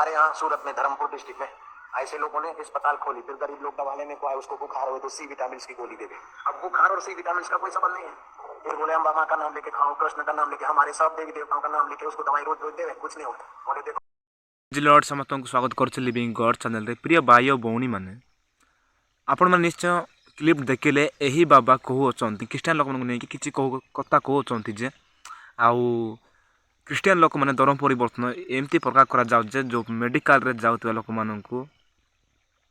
हमारे यहाँ सूरत में धर्मपुर डिस्ट्रिक्ट में ऐसे लोगों ने अस्पताल खोली, फिर गरीब लोग दवा लेने को आए, उसको बुखार हुए तो सी विटामिन की गोली दे दे। अब बुखार और सी विटामिन का कोई संबंध नहीं है। फिर बोले अम्बा माँ का नाम लेके खाओ, कृष्ण का नाम लेके, हमारे सब देवी देवताओं का नाम लेके उसको दवाई रोज रोज दे, कुछ नहीं होता। बोले देखो लॉर्ड समस्त को स्वागत कर लिविंग गॉड चैनल रे। प्रिय भाई और भौणी मैंने आपण मैंने निश्चय क्लिप देखिले यही बाबा कहूँ क्रिस्टियन लोक नहीं कि कथा कहते जे आउ क्रिस्टियन लोक मैंने धर्म परिवर्तन एमती प्रकार करा जाउजे जो मेडिकल रे जाउतबा लोक माननकु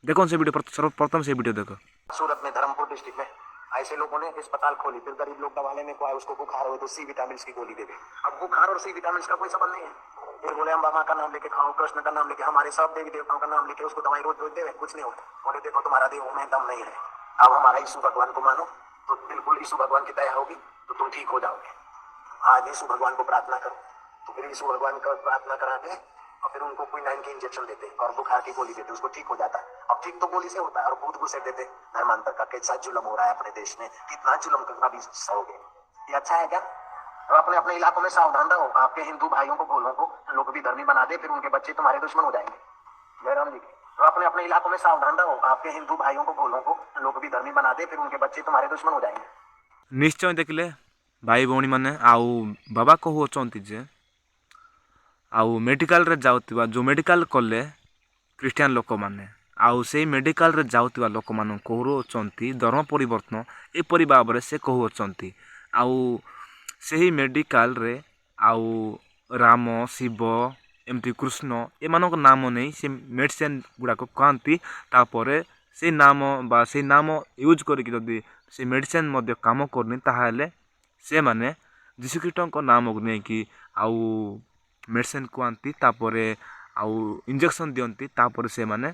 देखो से वीडियो सर्वप्रथम से वीडियो देखो। सूरत में धर्मपुर डिस्ट्रिक्ट में ऐसे लोगों ने अस्पताल खोली, फिर गरीब लोग दवा लेने को आए, उसको बुखार हुए तो सी विटामिन की गोली दे दे। अब बुखार और सी विटामिन का कोई संबंध नहीं है। फिर बोले अम्बा माँ का नाम लेके खाओ, कृष्ण का नाम लेके, हमारे सब देवी देवताओं का नाम लेके उसको दवाई रोज रोज दे, कुछ नहीं होता। बोले देखो तुम्हारा देह में दम नहीं है, अब हमारा यीशु भगवान को मानो तो बिल्कुल यीशु भगवान की दया होगी तो तुम ठीक हो जाओगे। आज यीशु भगवान को प्रार्थना करो, तो फिर यीशु भगवान का प्रार्थना कराते और फिर उनको कोई 9 के इंजेक्शन देते और बुखार की गोली देते, उसको ठीक हो जाता है। अब ठीक तो गोली से होता है और भूत घुसे देते। धर्मांतर का कैसा जुल्म हो रहा है अपने देश में, कितना जुल्म करना भी सहोगे, ये अच्छा है क्या? और अपने अपने इलाकों में सावधान रहो। आपके हिंदू भाइयों को बोलो को लोग भी धर्मी बना दे, फिर उनके बच्चे तुम्हारे दुश्मन हो जाएंगे। जयराम जी और अपने अपने इलाकों में सावधान रहो। आपके हिंदू भाइयों को बोलो को लोग भी धर्मी बना दे, फिर उनके बच्चे तुम्हारे दुश्मन हो जाएंगे। निश्चय देखिले भाई भौणी मैंने आउ बाबा कहते जे आउ मेडिकल रे जाउतबा जो मेडिकल कले क्रिस्टियन लोक माने आउ से मेडिकल रे जाउतबा लोक मान कहउचंती धर्म परिवर्तन एपरि भाव से कहउचंती। आउ से मेडिकल रे आउ राम शिव एमती कृष्ण एमानक नाम नहीं से मेडिसिन गुड़ाक कहती तापर से नाम बा से नाम यूज करके जदि से मेडिसिन मध्य काम करनी ताहाले से माने जीशुख्रीष्ट नाम को नहीं कि आउ मेडिसिन कहती तापर आउ इंजेक्शन दियंती तापर से माने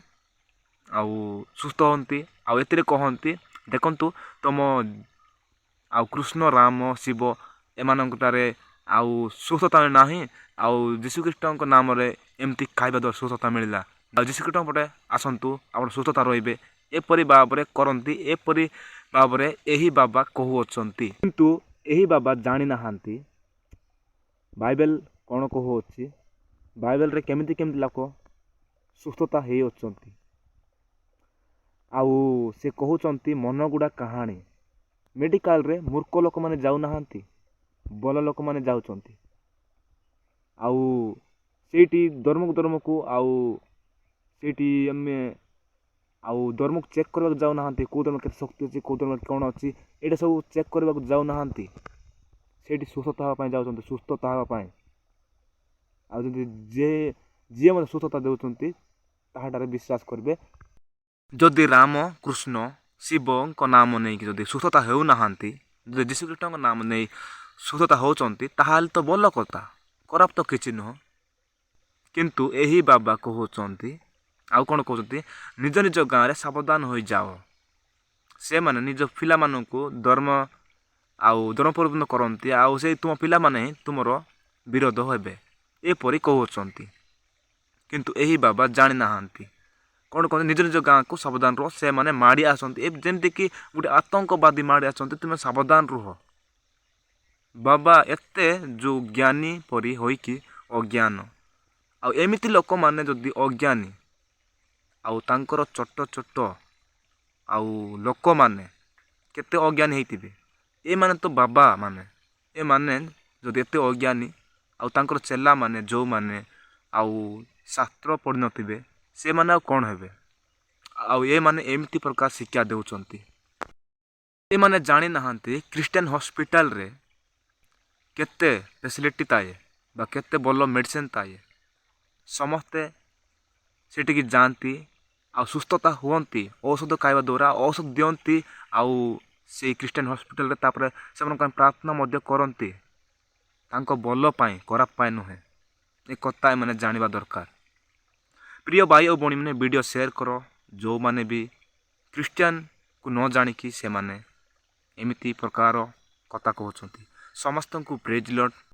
आउ सुस्थ होती आउ एतिरे कहती देखंतु तुम आउ कृष्ण राम शिव एमानंकटारे आउ सुस्थता नहीं आउ जीशुख्रीष्ट नाम रे एमती खाଇବା द्वारा सुस्थता मिलला आउ जीशुख्रीष्ट पटे आसंतु आप सुस्थता रहिबे एपरि भाव रे करंती एपरि भाव रे एही बाबा कहउचंती। किंतु एही बाबा जानि नाहांती बाइबल कौन कहउछि, बाइबल रे केमिति केमिति लोक सुस्थता हेइ अछंती आउ से कहउचंती मन गुड़ा कहानी मेडिकल रे मूर्ख लोक माने जाउ नाहांती, बल लोक माने जाउचंती आउ सेठी धर्म को आउ सेठी आमे आउ धर्म को चेक करबा जाउ नाहांती, को धर्म केते शक्ति अछि, को धर्म कोन अछि, एटा सब चेक करबा जाउ नाहांती। सेठी सुस्थता हवा पय जाउचंती, सुस्थता हवा पय आउ जदि जे मन सुस्थता देउचंती ताहाटारे विश्वास करबे। जदि राम कृष्ण शिव को नाम नहीं कि जदि सुस्थता हेउ नाहांती, जदि जीशुख्रीष्ट नाम नहीं सुस्थता होचंती ताहाल तो बल कथा खराब तो किछि न। किंतु एही बाबा कहउचंती आउ कोन कहउचंती निज निज गाँव रे सावधान हो जाओ। से माने निज पिला माननकु धर्म आउ धर्म परिवर्तन करंती आउ से तुम पिला माने तुमरो विरोध हेबे एपरि कहउचंती। किंतु एही बाबा जानि नाहांती कौन कहते निज निज गाँव को सावधान रुह, से माने माड़ी आसंती जमती कि गोटे आतंकवादी माड़ी आसंती तुम सावधान रुह। बाबा एते जो ज्ञानी परी होइकी अज्ञान आउ एमिति लोक माने जदि अज्ञानी आउ तांकर छोट छोट आउ लोक माने केते अज्ञानी हेतिबे ए माने तो बाबा माने ए माने जदि एते अज्ञानी आउ तांकर चेला माने जो माने आउ शास्त्र पढ़ि नथिबे से माने कौन हेबे आउ ए माने एमती प्रकार शिक्षा देउचंती। ए माने जानि नाहांती क्रिस्टियन हॉस्पिटल रे केते फैसिलिटी ताए बा केते बल मेडिसिन ताए, समस्ते सेटिकी जानती आउ सुस्थता हुअंती औषध खाଇବା द्वारा औषध दियंती आउ से क्रिस्टियन हॉस्पिटल रे तापर से प्रार्थना मध्य करंती तांको बल पाए खराब पाए नुहे। ए कथा माने जानिबा दरकार। प्रिय भाई और भौणी मैंने वीडियो शेयर करो जो माने भी क्रिस्टियन को न जानिकी से माने एमिती प्रकार कथा कहउचंती। समस्त को प्रेज लॉर्ड।